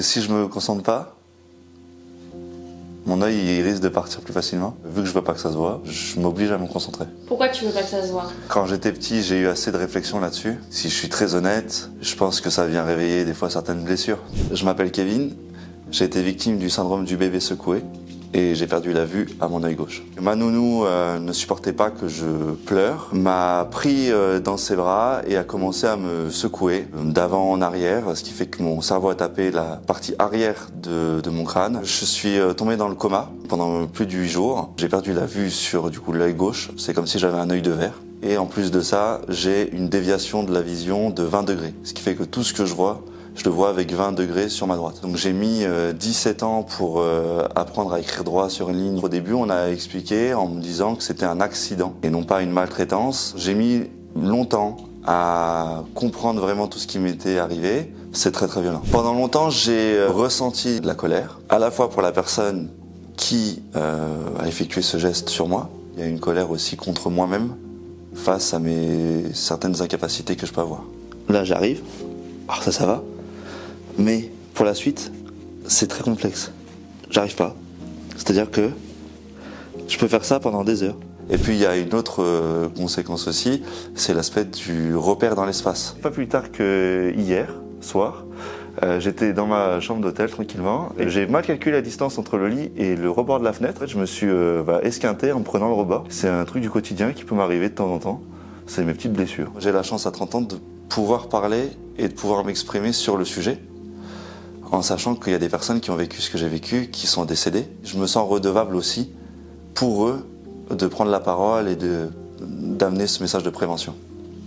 Si je me concentre pas, mon œil il risque de partir plus facilement. Vu que je veux pas que ça se voit, je m'oblige à me concentrer. Pourquoi tu veux pas que ça se voit? Quand j'étais petit, j'ai eu assez de réflexion là-dessus. Si je suis très honnête, je pense que ça vient réveiller des fois certaines blessures. Je m'appelle Kevin, j'ai été victime du syndrome du bébé secoué et j'ai perdu la vue à mon œil gauche. Ma nounou ne supportait pas que je pleure, m'a pris dans ses bras et a commencé à me secouer d'avant en arrière, ce qui fait que mon cerveau a tapé la partie arrière de mon crâne. Je suis tombé dans le coma pendant plus de 8 jours. J'ai perdu la vue sur l'œil gauche, c'est comme si j'avais un œil de verre. Et en plus de ça, j'ai une déviation de la vision de 20 degrés, ce qui fait que tout ce que je le vois avec 20 degrés sur ma droite. Donc j'ai mis 17 ans pour apprendre à écrire droit sur une ligne. Au début, on a expliqué en me disant que c'était un accident et non pas une maltraitance. J'ai mis longtemps à comprendre vraiment tout ce qui m'était arrivé. C'est très très violent. Pendant longtemps, j'ai ressenti de la colère, à la fois pour la personne qui a effectué ce geste sur moi. Il y a une colère aussi contre moi-même face à certaines incapacités que je peux avoir. Là, j'arrive. Alors ça va. Mais pour la suite, c'est très complexe. J'arrive pas. C'est-à-dire que je peux faire ça pendant des heures. Et puis il y a une autre conséquence aussi, c'est l'aspect du repère dans l'espace. Pas plus tard que hier soir, j'étais dans ma chambre d'hôtel tranquillement et j'ai mal calculé la distance entre le lit et le rebord de la fenêtre. Je me suis esquinté en prenant le rebord. C'est un truc du quotidien qui peut m'arriver de temps en temps. C'est mes petites blessures. J'ai la chance à 30 ans de pouvoir parler et de pouvoir m'exprimer sur le sujet, en sachant qu'il y a des personnes qui ont vécu ce que j'ai vécu, qui sont décédées. Je me sens redevable aussi pour eux de prendre la parole et d'amener ce message de prévention.